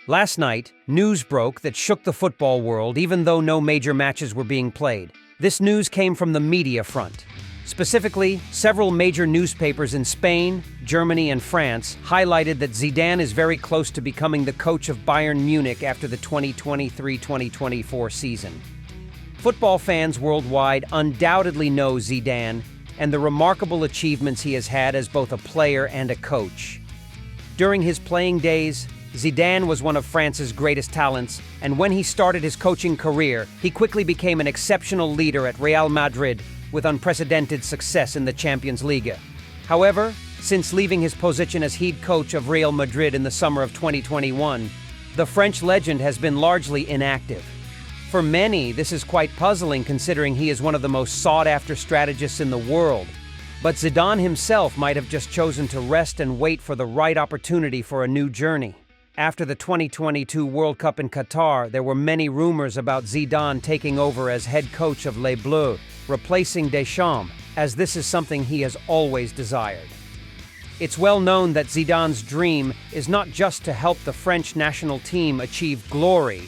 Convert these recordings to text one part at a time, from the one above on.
Last night, news broke that shook the football world even though no major matches were being played. This news came from the media front. Specifically, several major newspapers in Spain, Germany, and France highlighted that Zidane is very close to becoming the coach of Bayern Munich after the 2023-2024 season. Football fans worldwide undoubtedly know Zidane and the remarkable achievements he has had as both a player and a coach. During his playing days, Zidane was one of France's greatest talents, and when he started his coaching career, he quickly became an exceptional leader at Real Madrid with unprecedented success in the Champions League. However, since leaving his position as head coach of Real Madrid in the summer of 2021, the French legend has been largely inactive. For many, this is quite puzzling considering he is one of the most sought-after strategists in the world. But Zidane himself might have just chosen to rest and wait for the right opportunity for a new journey. After the 2022 World Cup in Qatar, there were many rumors about Zidane taking over as head coach of Les Bleus, replacing Deschamps, as this is something he has always desired. It's well known that Zidane's dream is not just to help the French national team achieve glory,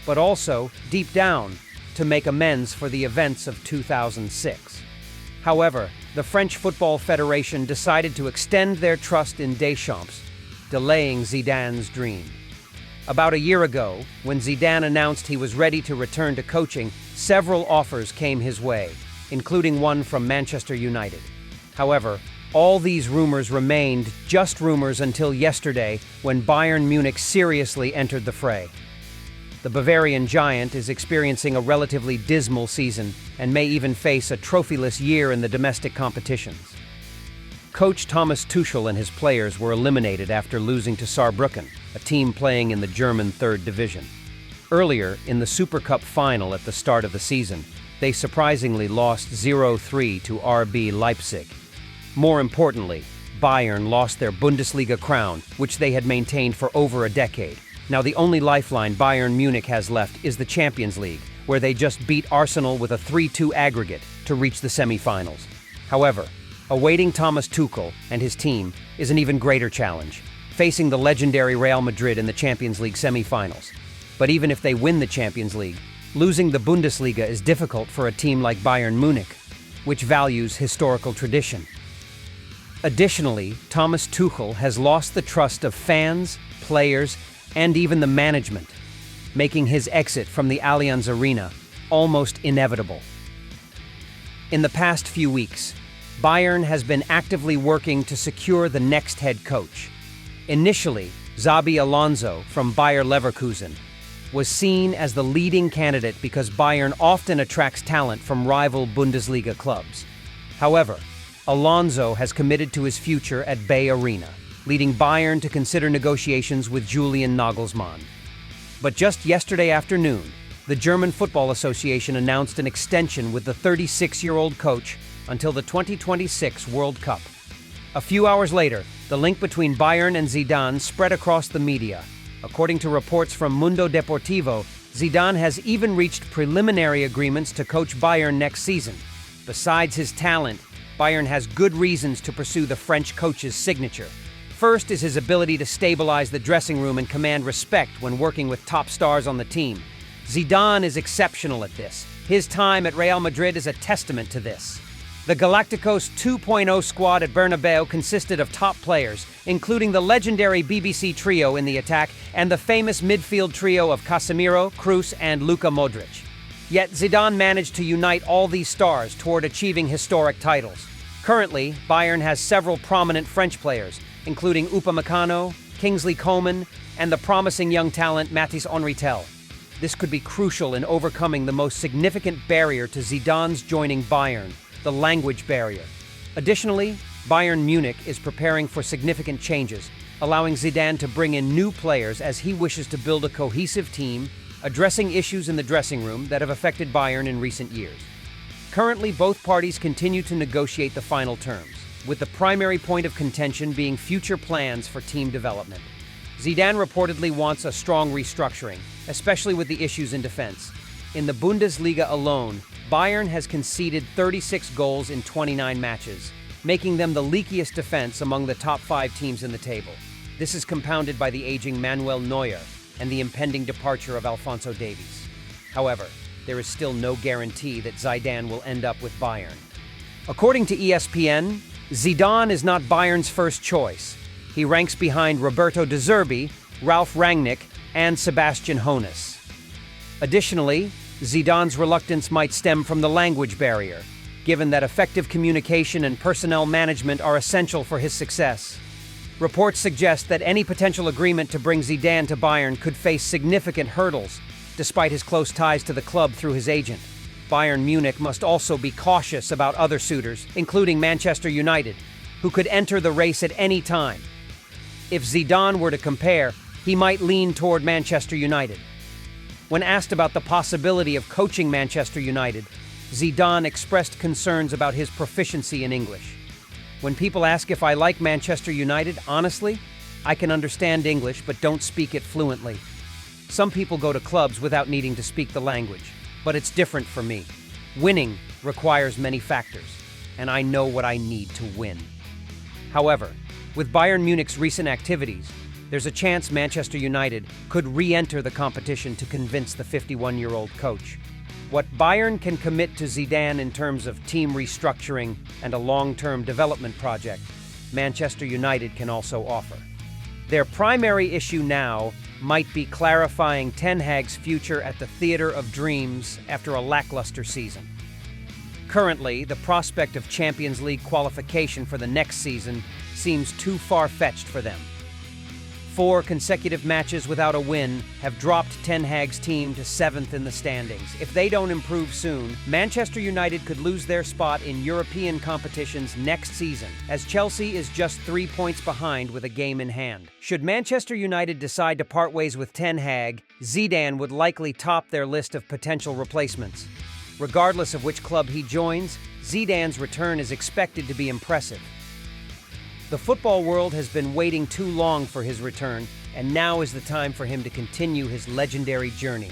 but also, deep down, to make amends for the events of 2006. However, the French Football Federation decided to extend their trust in Deschamps, delaying Zidane's dream. About a year ago, when Zidane announced he was ready to return to coaching, several offers came his way, including one from Manchester United. However, all these rumors remained just rumors until yesterday when Bayern Munich seriously entered the fray. The Bavarian giant is experiencing a relatively dismal season and may even face a trophyless year in the domestic competitions. Coach Thomas Tuchel and his players were eliminated after losing to Saarbrücken, a team playing in the German third division. Earlier, in the Super Cup final at the start of the season, they surprisingly lost 0-3 to RB Leipzig. More importantly, Bayern lost their Bundesliga crown, which they had maintained for over a decade. Now the only lifeline Bayern Munich has left is the Champions League, where they just beat Arsenal with a 3-2 aggregate to reach the semi-finals. However, awaiting Thomas Tuchel and his team is an even greater challenge, facing the legendary Real Madrid in the Champions League semi-finals. But even if they win the Champions League, losing the Bundesliga is difficult for a team like Bayern Munich, which values historical tradition. Additionally, Thomas Tuchel has lost the trust of fans, players, and even the management, making his exit from the Allianz Arena almost inevitable. In the past few weeks, Bayern has been actively working to secure the next head coach. Initially, Xabi Alonso from Bayer Leverkusen was seen as the leading candidate because Bayern often attracts talent from rival Bundesliga clubs. However, Alonso has committed to his future at Bay Arena, leading Bayern to consider negotiations with Julian Nagelsmann. But just yesterday afternoon, the German Football Association announced an extension with the 36-year-old coach until the 2026 World Cup. A few hours later, the link between Bayern and Zidane spread across the media. According to reports from Mundo Deportivo, Zidane has even reached preliminary agreements to coach Bayern next season. Besides his talent, Bayern has good reasons to pursue the French coach's signature. First is his ability to stabilize the dressing room and command respect when working with top stars on the team. Zidane is exceptional at this. His time at Real Madrid is a testament to this. The Galacticos 2.0 squad at Bernabeu consisted of top players, including the legendary BBC trio in the attack and the famous midfield trio of Casemiro, Kroos, and Luka Modric. Yet Zidane managed to unite all these stars toward achieving historic titles. Currently, Bayern has several prominent French players, including Upamecano, Kingsley Coman, and the promising young talent Mathys Henritel. This could be crucial in overcoming the most significant barrier to Zidane's joining Bayern, the language barrier. Additionally, Bayern Munich is preparing for significant changes, allowing Zidane to bring in new players as he wishes to build a cohesive team, addressing issues in the dressing room that have affected Bayern in recent years. Currently, both parties continue to negotiate the final terms, with the primary point of contention being future plans for team development. Zidane reportedly wants a strong restructuring, especially with the issues in defense. In the Bundesliga alone, Bayern has conceded 36 goals in 29 matches, making them the leakiest defense among the top 5 teams in the table. This is compounded by the aging Manuel Neuer, and the impending departure of Alphonso Davies. However, there is still no guarantee that Zidane will end up with Bayern. According to ESPN, Zidane is not Bayern's first choice. He ranks behind Roberto De Zerbi, Ralf Rangnick, and Sebastian Hoeneß. Additionally, Zidane's reluctance might stem from the language barrier, given that effective communication and personnel management are essential for his success. Reports suggest that any potential agreement to bring Zidane to Bayern could face significant hurdles, despite his close ties to the club through his agent. Bayern Munich must also be cautious about other suitors, including Manchester United, who could enter the race at any time. If Zidane were to compare, he might lean toward Manchester United. When asked about the possibility of coaching Manchester United, Zidane expressed concerns about his proficiency in English. When people ask if I like Manchester United, honestly, I can understand English but don't speak it fluently. Some people go to clubs without needing to speak the language, but it's different for me. Winning requires many factors, and I know what I need to win. However, with Bayern Munich's recent activities, there's a chance Manchester United could re-enter the competition to convince the 51-year-old coach. What Bayern can commit to Zidane in terms of team restructuring and a long-term development project, Manchester United can also offer. Their primary issue now might be clarifying Ten Hag's future at the Theatre of Dreams after a lackluster season. Currently, the prospect of Champions League qualification for the next season seems too far-fetched for them. 4 consecutive matches without a win have dropped Ten Hag's team to 7th in the standings. If they don't improve soon, Manchester United could lose their spot in European competitions next season, as Chelsea is just 3 points behind with a game in hand. Should Manchester United decide to part ways with Ten Hag, Zidane would likely top their list of potential replacements. Regardless of which club he joins, Zidane's return is expected to be impressive. The football world has been waiting too long for his return, and now is the time for him to continue his legendary journey.